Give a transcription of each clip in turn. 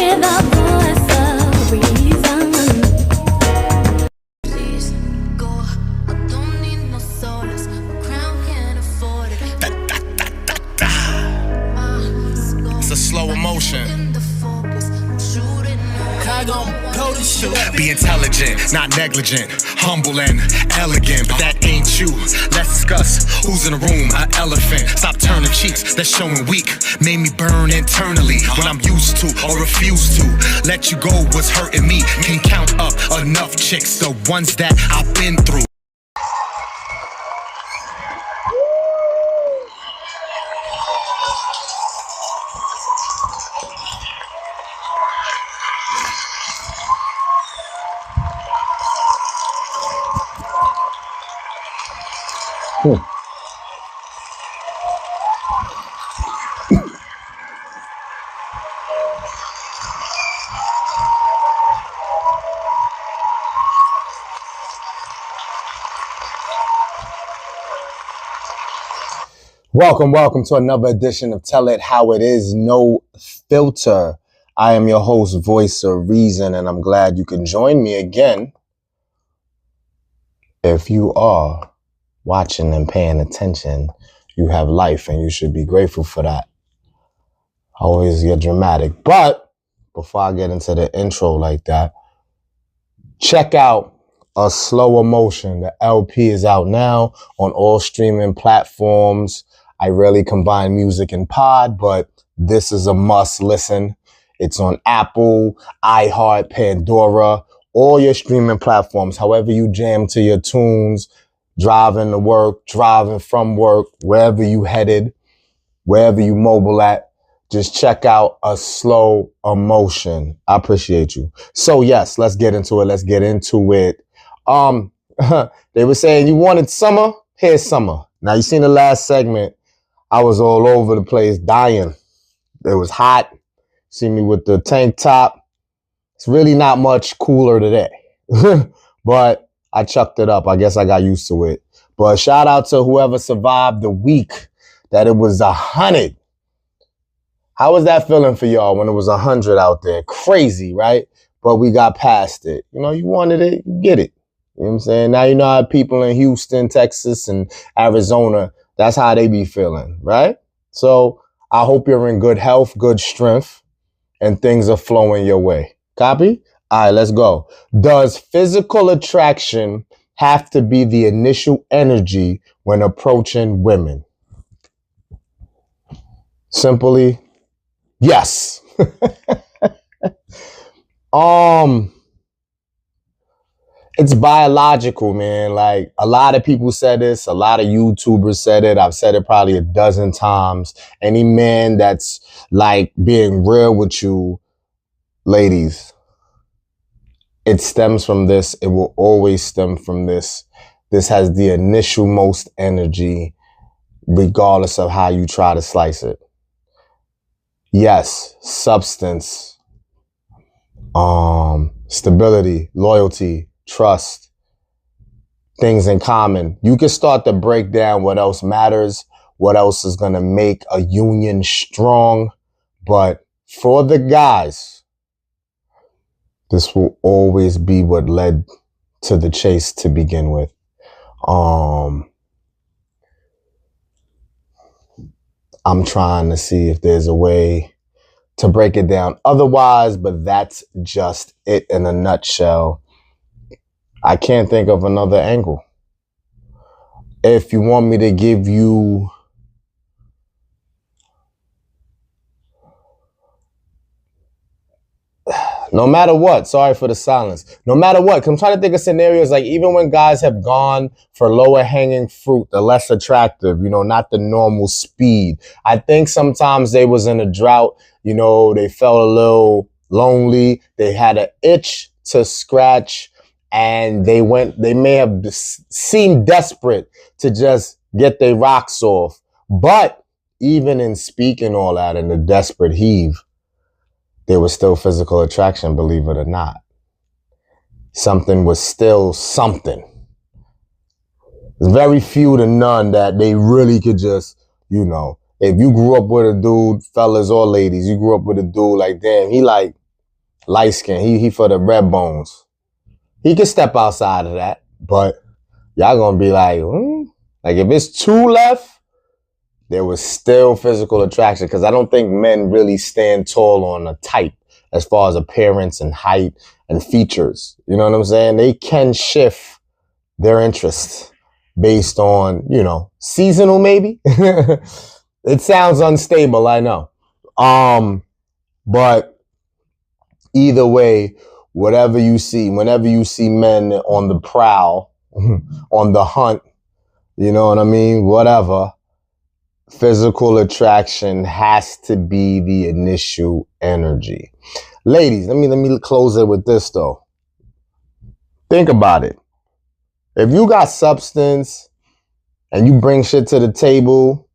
hear the voice of reason. Please go. I don't need no solace. The crown can't afford it. It's a slow emotion. Be intelligent, not negligent, humble and elegant, but that ain't you. Let's discuss who's in the room, an elephant. Stop turning cheeks, that's showing weak. Made me burn internally when I'm used to or refuse to let you go. What's hurting me? Can count up enough chicks, the ones that I've been through. Welcome to another edition of Tell It How It Is, No Filter. I am your host, Voice of Reason, and I'm glad you can join me again. If you are watching and paying attention, you have life and you should be grateful for that. I always get dramatic, but before I get into the intro like that, check out A Slow Emotion. The LP is out now on all streaming platforms. I rarely combine music and pod, but this is a must listen. It's on Apple, iHeart, Pandora, all your streaming platforms. However you jam to your tunes, driving to work, driving from work, wherever you headed, wherever you mobile at, just check out A Slow Emotion. I appreciate you. So yes, let's get into it. They were saying you wanted summer. Here's summer. Now you seen the last segment. I was all over the place dying. It was hot. See me with the tank top. It's really not much cooler today. But I chucked it up. I guess I got used to it. But shout out to whoever survived the week that it was 100. How was that feeling for y'all when it was 100 out there? Crazy, right? But we got past it. You know, you wanted it, you get it. You know what I'm saying? Now you know how people in Houston, Texas, and Arizona, that's how they be feeling, right? So I hope you're in good health, good strength, and things are flowing your way. Copy? All right, let's go. Does physical attraction have to be the initial energy when approaching women? Simply, yes. It's biological, man. Like, a lot of people said this. A lot of YouTubers said it. I've said it probably a dozen times. Any man that's like being real with you, ladies, it stems from this. It will always stem from this. This has the initial most energy, regardless of how you try to slice it. Yes, substance, stability, loyalty, trust, things in common. You can start to break down what else matters, what else is going to make a union strong. But for the guys, this will always be what led to the chase to begin with. I'm trying to see if there's a way to break it down otherwise, but that's just it in a nutshell. I can't think of another angle. If you want me to give you no matter what, sorry for the silence, no matter what, 'cause I'm trying to think of scenarios like even when guys have gone for lower hanging fruit, the less attractive, you know, not the normal speed. I think sometimes they was in a drought, you know, they felt a little lonely, they had an itch to scratch, and they may have seemed desperate to just get their rocks off. But even in speaking all that in the desperate heave, there was still physical attraction, believe it or not. Something was still something. There's very few to none that they really could just, if you grew up with a dude, fellas or ladies, you grew up with a dude like, damn, he like light skin. He for the red bones. He can step outside of that, but y'all gonna be like, like if it's two left, there was still physical attraction because I don't think men really stand tall on a type as far as appearance and height and features. You know what I'm saying? They can shift their interests based on, seasonal maybe. It sounds unstable, I know. But either way, whenever you see men on the prowl, on the hunt, you know what I mean? Whatever. Physical attraction has to be the initial energy. Ladies, let me close it with this though. Think about it. If you got substance and you bring shit to the table,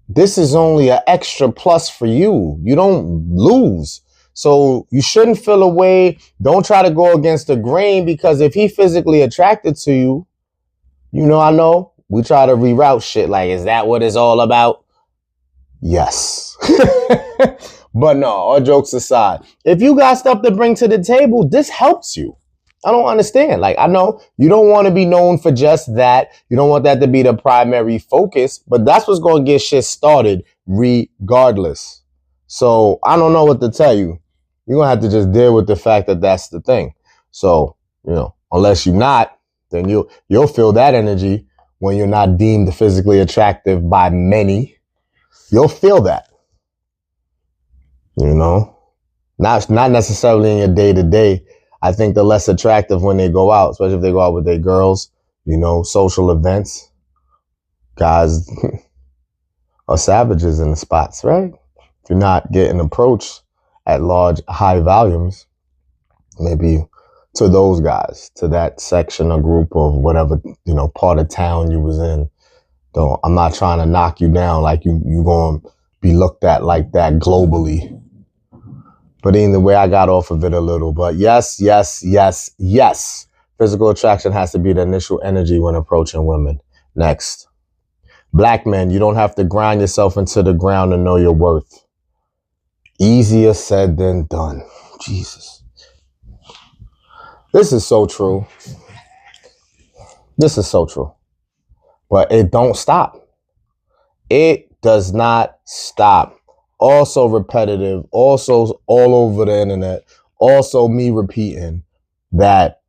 this is only an extra plus for you. You don't lose. So you shouldn't feel away. Don't try to go against the grain because if he physically attracted to you, I know we try to reroute shit like, is that what it's all about? Yes. But no, all jokes aside, if you got stuff to bring to the table, this helps you. I don't understand. Like, I know you don't want to be known for just that. You don't want that to be the primary focus, but that's what's going to get shit started regardless. So I don't know what to tell you. You're going to have to just deal with the fact that that's the thing. So, unless you're not, then you'll feel that energy when you're not deemed physically attractive by many. You'll feel that. Not necessarily in your day-to-day. I think they're less attractive when they go out, especially if they go out with their girls, social events. Guys are savages in the spots, right? If you're not getting approached at large, high volumes, maybe to those guys, to that section or group of whatever, part of town you was in. I'm not trying to knock you down like you going to be looked at like that globally. But either way, I got off of it a little. But yes. Physical attraction has to be the initial energy when approaching women. Next. Black men, you don't have to grind yourself into the ground to know your worth. Easier said than done. Jesus. This is so true. But it don't stop. It does not stop. Also repetitive, also all over the internet, also me repeating that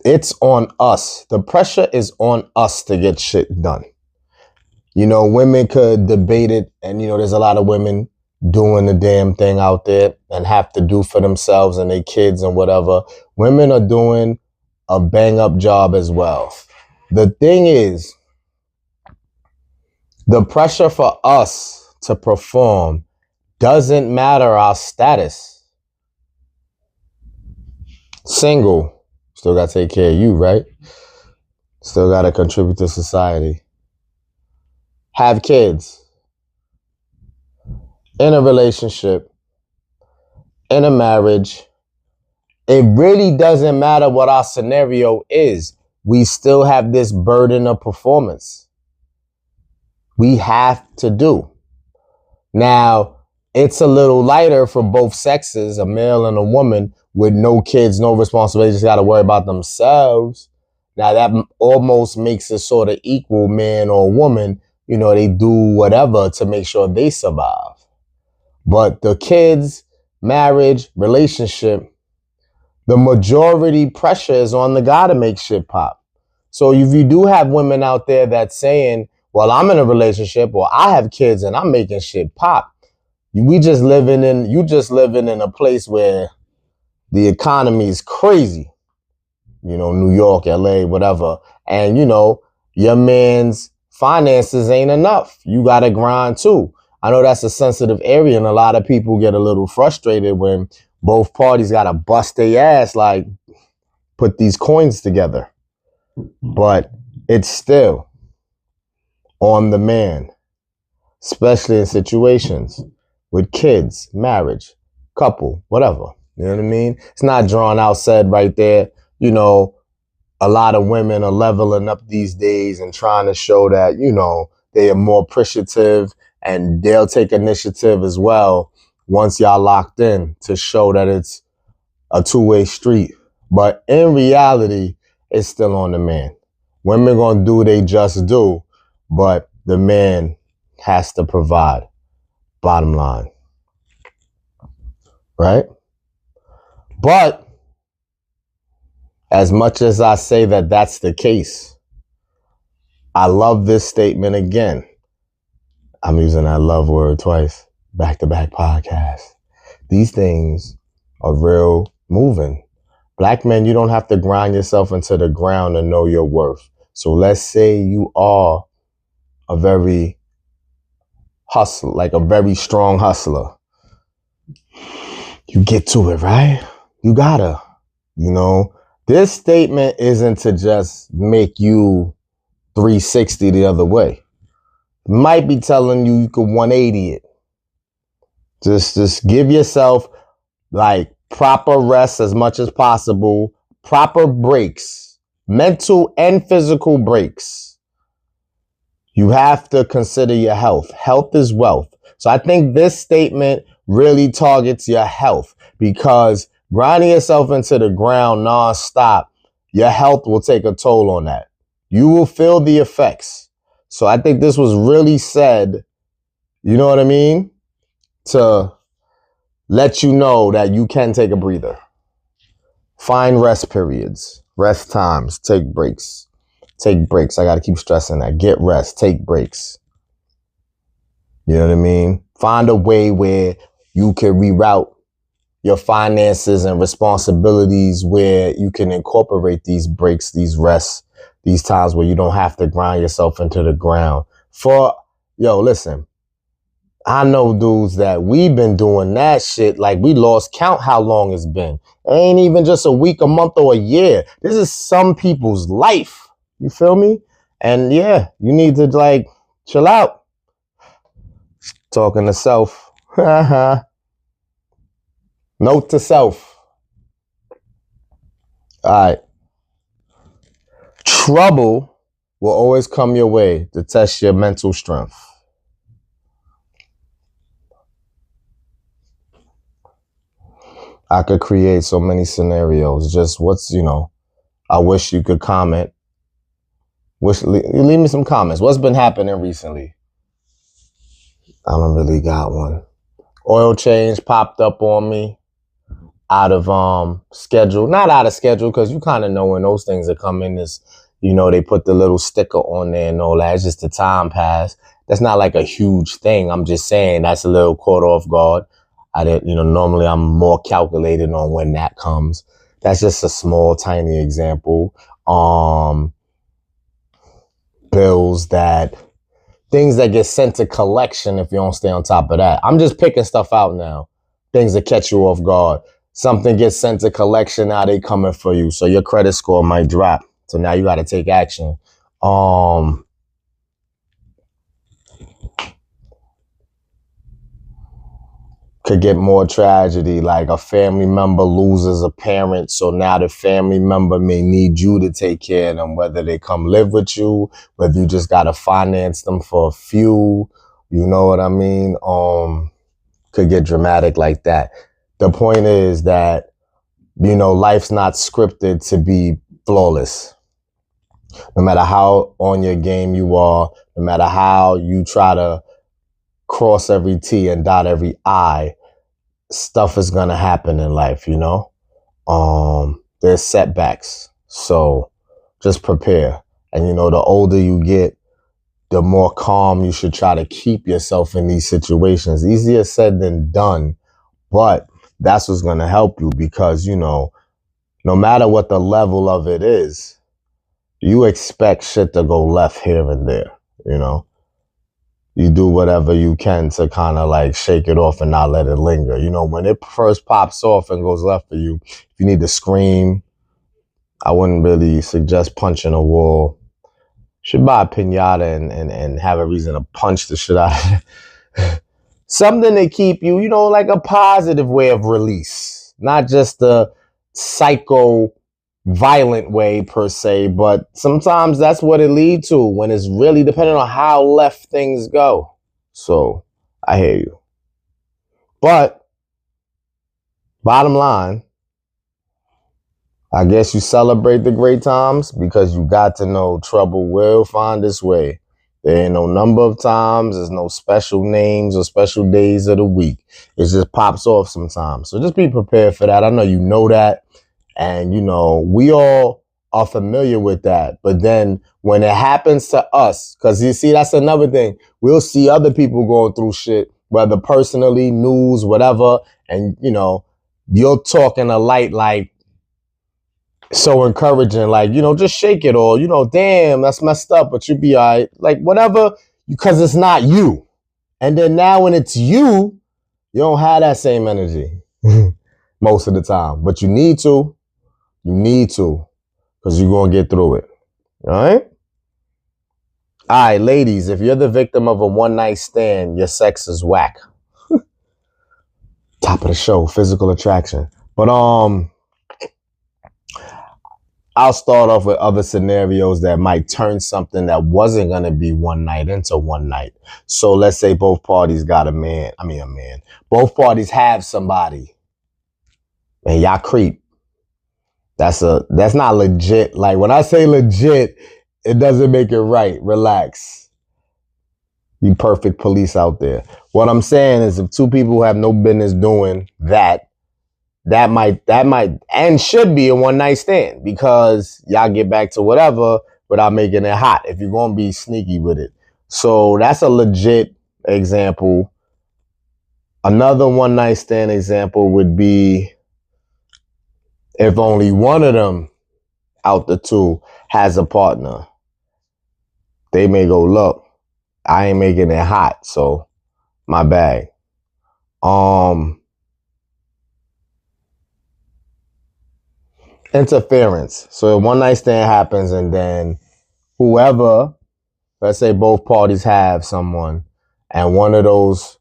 it's on us. The pressure is on us to get shit done. Women could debate it, and there's a lot of women doing the damn thing out there and have to do for themselves and their kids and whatever. Women are doing a bang up job as well. The thing is, the pressure for us to perform doesn't matter our status. Single, still got to take care of you, right? Still got to contribute to society. Have kids. In a relationship. In a marriage. It really doesn't matter what our scenario is. We still have this burden of performance. We have to do. Now, it's a little lighter for both sexes, a male and a woman, with no kids, no responsibility, just got to worry about themselves. Now, that almost makes it sort of equal, man or woman. They do whatever to make sure they survive. But the kids, marriage, relationship, the majority pressure is on the guy to make shit pop. So if you do have women out there that's saying, well, I'm in a relationship or I have kids and I'm making shit pop. You just living in a place where the economy is crazy. New York, LA, whatever. And, your man's finances ain't enough. You got to grind too. I know that's a sensitive area and a lot of people get a little frustrated when both parties got to bust their ass, like put these coins together. But it's still on the man, especially in situations with kids, marriage, couple, whatever. You know what I mean? It's not drawn out said right there. A lot of women are leveling up these days and trying to show that, they are more appreciative and they'll take initiative as well once y'all locked in to show that it's a two-way street. But in reality, it's still on the man. Women gonna do they just do, but the man has to provide. Bottom line. Right? But as much as I say that that's the case, I love this statement again. I'm using that love word twice. Back-to-back podcast. These things are real moving. Black men, you don't have to grind yourself into the ground to know your worth. So let's say you are a very strong hustler. You get to it, right? You gotta, This statement isn't to just make you 360 the other way. It might be telling you could 180 it. Just give yourself proper rest as much as possible, proper breaks, mental and physical breaks. You have to consider your health. Health is wealth. So I think this statement really targets your health, because grinding yourself into the ground nonstop, your health will take a toll on that. You will feel the effects. So I think this was really said, you know what I mean? To let you know that you can take a breather. Find rest periods, rest times, take breaks. Take breaks. I got to keep stressing that. Get rest, take breaks. You know what I mean? Find a way where you can reroute your finances and responsibilities, where you can incorporate these breaks, these rests, these times where you don't have to grind yourself into the ground. Listen, I know dudes that we've been doing that shit like we lost count how long it's been. It ain't even just a week, a month, or a year. This is some people's life. You feel me? And yeah, you need to chill out. Talking to self. Note to self. All right. Trouble will always come your way to test your mental strength. I could create so many scenarios. Just I wish you could comment. Leave me some comments. What's been happening recently? I don't really got one. Oil change popped up on me out of schedule. Not out of schedule, because you kind of know when those things are coming. They put the little sticker on there and all that. It's just the time pass. That's not like a huge thing. I'm just saying that's a little caught off guard. I didn't, normally I'm more calculated on when that comes. That's just a small, tiny example. Things that get sent to collection if you don't stay on top of that. I'm just picking stuff out now. Things that catch you off guard. Something gets sent to collection, now they coming for you. So your credit score might drop. So now you got to take action. Could get more tragedy, like a family member loses a parent, so now the family member may need you to take care of them, whether they come live with you, whether you just got to finance them for a few, you know what I mean? Could get dramatic like that. The point is that, life's not scripted to be flawless. No matter how on your game you are, no matter how you try to cross every T and dot every I, stuff is going to happen in life, There's setbacks. So just prepare. And, the older you get, the more calm you should try to keep yourself in these situations. Easier said than done, but that's what's going to help you, because, no matter what the level of it is, you expect shit to go left here and there, You do whatever you can to kind of shake it off and not let it linger. When it first pops off and goes left for you, if you need to scream, I wouldn't really suggest punching a wall. You should buy a pinata and have a reason to punch the shit out of it. Something to keep you, like a positive way of release. Not just the psycho violent way per se, but sometimes that's what it leads to when it's really depending on how left things go. So I hear you. But bottom line, I guess you celebrate the great times because you got to know trouble will find its way. There ain't no number of times. There's no special names or special days of the week. It just pops off sometimes. So just be prepared for that. I know you know that. And, you know, we all are familiar with that. But then when it happens to us, because you see, that's another thing. We'll see other people going through shit, whether personally, news, whatever. And, you know, you're talking a light like, so encouraging, like, you know, just shake it all, you know, damn, that's messed up, but you be all right, like whatever, because it's not you. And then now when it's you, you don't have that same energy most of the time, but you need to, because you're going to get through it. All right, ladies, if you're the victim of a one-night stand, your sex is whack. Top of the show, physical attraction. But I'll start off with other scenarios that might turn something that wasn't going to be one night into one night. So let's say both parties got a man. Both parties have somebody. And y'all creep. That's not legit. Like when I say legit, it doesn't make it right. Relax. You perfect police out there. What I'm saying is if two people have no business doing that might and should be a one night stand because y'all get back to whatever without making it hot if you're going to be sneaky with it. So that's a legit example. Another one night stand example would be if only one of them out the two has a partner. They may go, look, I ain't making it hot, so my bad. Interference. So a one night stand happens and then whoever, let's say both parties have someone and one of those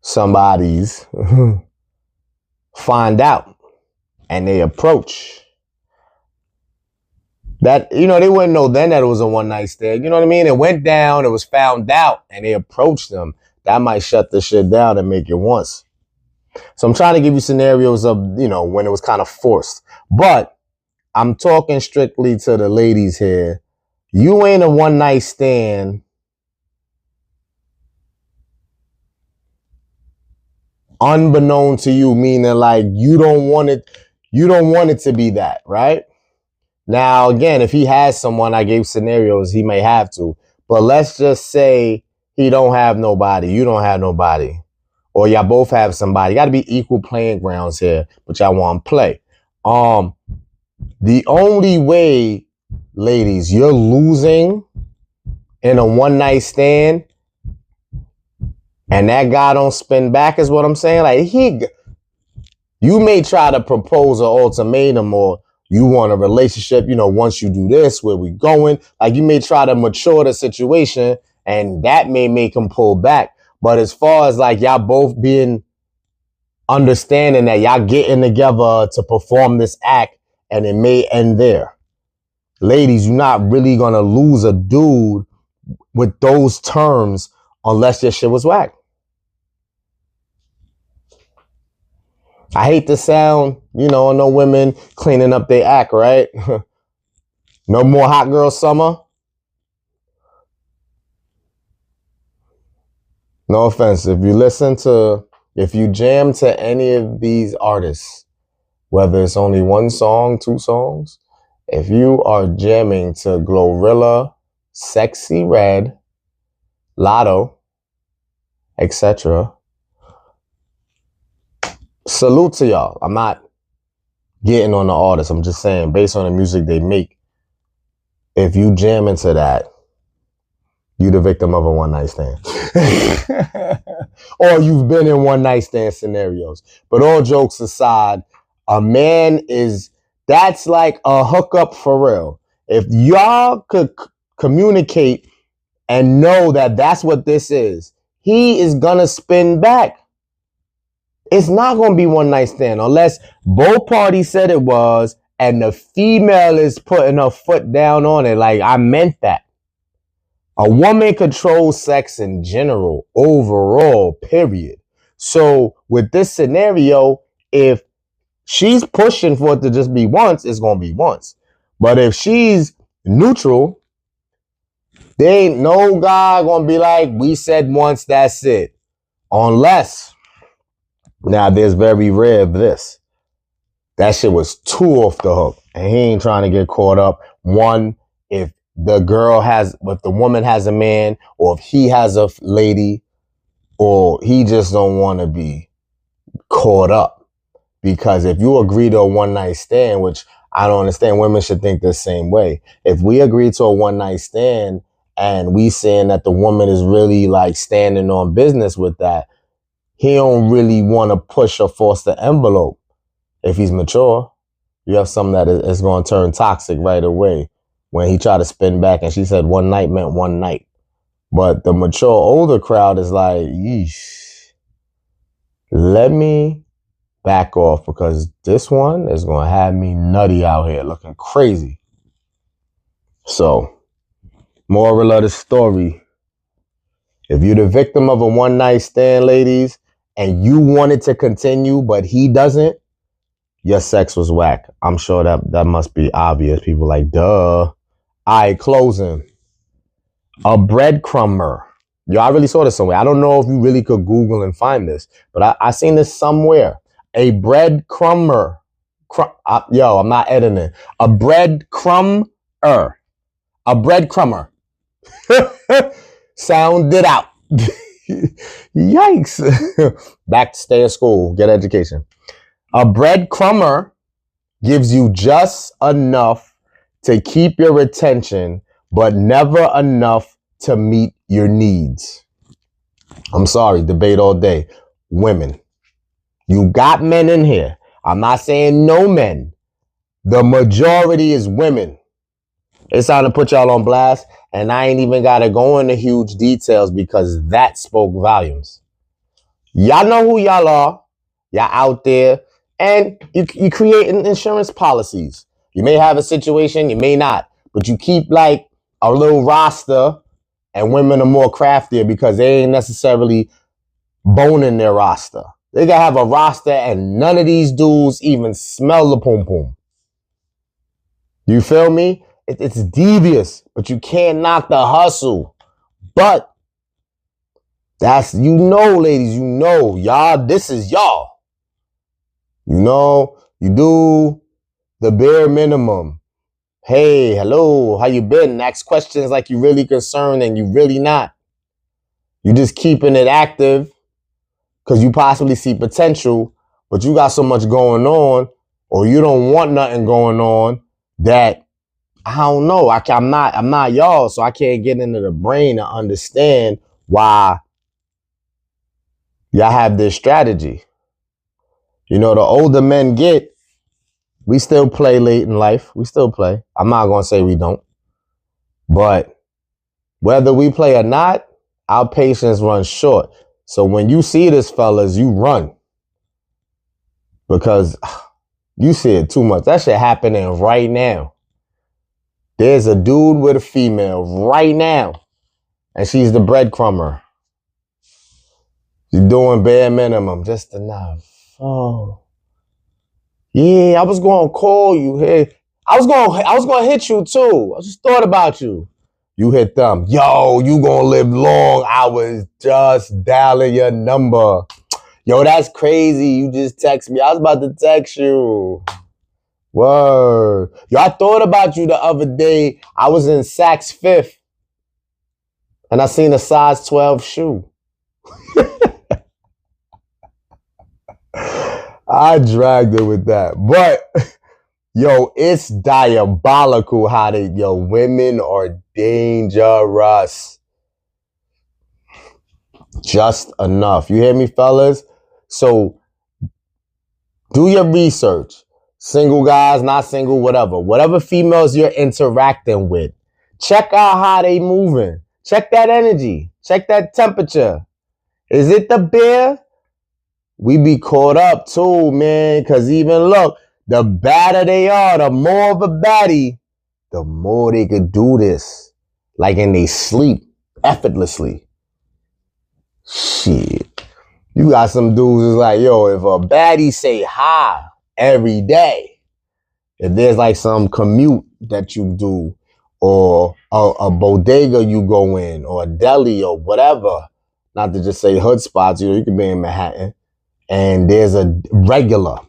somebodies find out and they approach. That, you know, they wouldn't know then that it was a one night stand. You know what I mean? It went down, it was found out and they approached them. That might shut the shit down and make it once. So I'm trying to give you scenarios of, you know, when it was kind of forced. But I'm talking strictly to the ladies here. You ain't a one night stand unbeknown to you, meaning like you don't want it to be that, right? Now, again, if he has someone, I gave scenarios, he may have to. But let's just say he don't have nobody, you don't have nobody. Or y'all both have somebody. Got to be equal playing grounds here, but y'all want to play. The only way, ladies, you're losing in a one night stand and that guy don't spin back is what I'm saying. Like you may try to propose an ultimatum or you want a relationship, you know, once you do this, where we going? Like you may try to mature the situation and that may make him pull back. But as far as like y'all both being understanding that y'all getting together to perform this act and it may end there. Ladies, you're not really going to lose a dude with those terms unless your shit was whack. I hate the sound, you know, no women cleaning up their act, right? No more hot girl summer. No offense. If you jam to any of these artists, whether it's only one song, two songs, if you are jamming to Glorilla, Sexy Red, Lotto, etc., salute to y'all. I'm not getting on the artist. I'm just saying, based on the music they make, if you jam into that, you the victim of a one night stand. Or you've been in one night stand scenarios. But all jokes aside, a man that's like a hookup for real. If y'all could communicate and know that that's what this is, he is gonna spin back. It's not gonna be one night stand unless both parties said it was and the female is putting her foot down on it. Like, I meant that. A woman controls sex in general, overall, period. So with this scenario, if she's pushing for it to just be once, it's going to be once. But if she's neutral, there ain't no guy going to be like, we said once, that's it. Unless, now there's very rare of this. That shit was too off the hook. And he ain't trying to get caught up. One, if the woman has a man, or if he has a lady, or he just don't want to be caught up. Because if you agree to a one night stand, which I don't understand, women should think the same way. If we agree to a one night stand and we saying that the woman is really like standing on business with that, he don't really want to push or force the envelope. If he's mature, you have something that is going to turn toxic right away. When he tried to spin back and she said one night meant one night. But the mature older crowd is like, yeesh, let me back off because this one is going to have me nutty out here looking crazy. So, moral of the story, if you're the victim of a one night stand, ladies, and you want it to continue, but he doesn't, your sex was whack. I'm sure that must be obvious. People like, duh. All right, closing. A breadcrumber. Yo, I really saw this somewhere. I don't know if you really could Google and find this, but I seen this somewhere. A breadcrumber. Yo, I'm not editing. A breadcrumber. A breadcrumber. Sound it out. Yikes. Back to stay at school. Get education. A breadcrumber gives you just enough to keep your attention, but never enough to meet your needs. I'm sorry, debate all day. Women. You got men in here. I'm not saying no men. The majority is women. It's time to put y'all on blast, and I ain't even got to go into huge details because that spoke volumes. Y'all know who y'all are. Y'all out there, and you create insurance policies. You may have a situation, you may not, but you keep like a little roster, and women are more craftier because they ain't necessarily boning their roster. They gotta have a roster, and none of these dudes even smell the pum pum. You feel me? It's devious, but you can't knock the hustle. But that's, ladies, y'all, this is y'all. You do the bare minimum. Hey, hello, how you been? Ask questions like you really concerned and you really not. You just keeping it active because you possibly see potential, but you got so much going on, or you don't want nothing going on that, I don't know. I'm not y'all, so I can't get into the brain to understand why y'all have this strategy. The older men get, we still play late in life. We still play. I'm not going to say we don't. But whether we play or not, our patience runs short. So when you see this, fellas, you run. Because you see it too much. That shit happening right now. There's a dude with a female right now. And she's the breadcrumber. She's doing bare minimum. Just enough. Oh. Yeah, I was going to call you. Hey, I was going to hit you too. I just thought about you. You hit them. Yo, you going to live long. I was just dialing your number. Yo, that's crazy. You just text me. I was about to text you. Word. Yo, I thought about you the other day. I was in Saks Fifth. And I seen a size 12 shoe. I dragged it with that. But, yo, it's diabolical how women are dangerous. Just enough. You hear me, fellas? So, do your research. Single guys, not single, whatever. Whatever females you're interacting with. Check out how they moving. Check that energy. Check that temperature. Is it the beer? We be caught up too, man. Because even look, the badder they are, the more of a baddie, the more they could do this. Like in they sleep effortlessly. Shit. You got some dudes who's like, yo, if a baddie say hi every day, if there's like some commute that you do, or a bodega you go in, or a deli or whatever, not to just say hood spots, you can be in Manhattan, and there's a regular,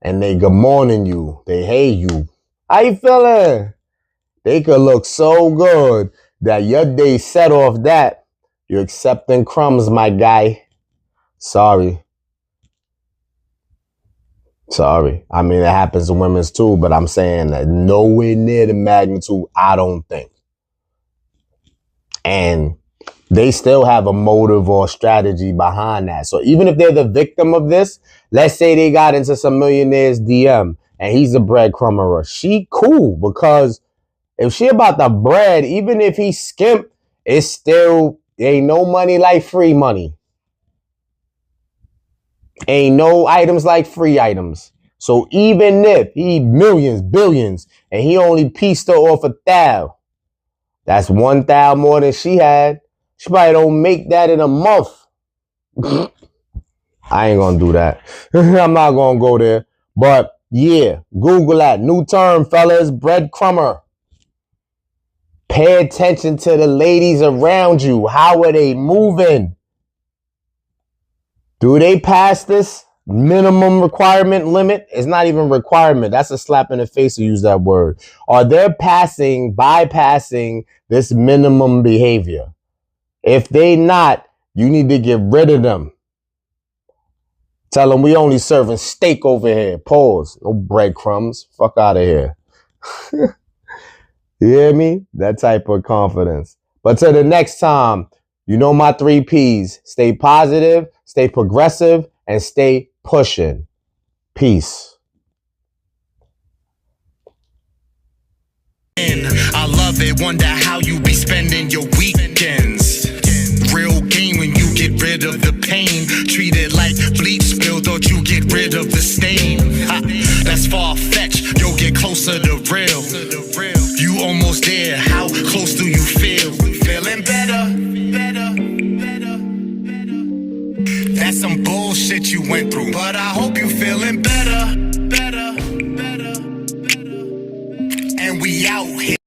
and they good morning you, they hey you, how you feeling? They could look so good that your day set off that. You're accepting crumbs, my guy. Sorry. I mean, it happens to women's too, but I'm saying that nowhere near the magnitude, I don't think. And they still have a motive or strategy behind that. So even if they're the victim of this, let's say they got into some millionaire's DM and he's a breadcrumber. She cool, because if she about the bread, even if he skimp, it's still, ain't no money like free money. Ain't no items like free items. So even if he millions, billions, and he only pieced her off 1,000, that's 1,000 more than she had. She probably don't make that in a month. I ain't gonna do that. I'm not gonna go there. But yeah, Google that. New term, fellas, breadcrumber. Pay attention to the ladies around you. How are they moving? Do they pass this minimum requirement limit? It's not even requirement. That's a slap in the face to use that word. Are they bypassing this minimum behavior? If they not, you need to get rid of them. Tell them we only serving steak over here. Pause. No breadcrumbs. Fuck out of here. You hear me? That type of confidence. But till the next time, you know my 3 Ps. Stay positive, stay progressive, and stay pushing. Peace. I love it, wonder how you be spending your weekends. Real game when you get rid of the pain. Treat it like bleach spill, thought you get rid of the stain. Ha, that's far-fetched, you'll get closer to real. You almost there, how close do you feel? Feeling better. That's some bullshit you went through, but I hope you feeling better. And we out here.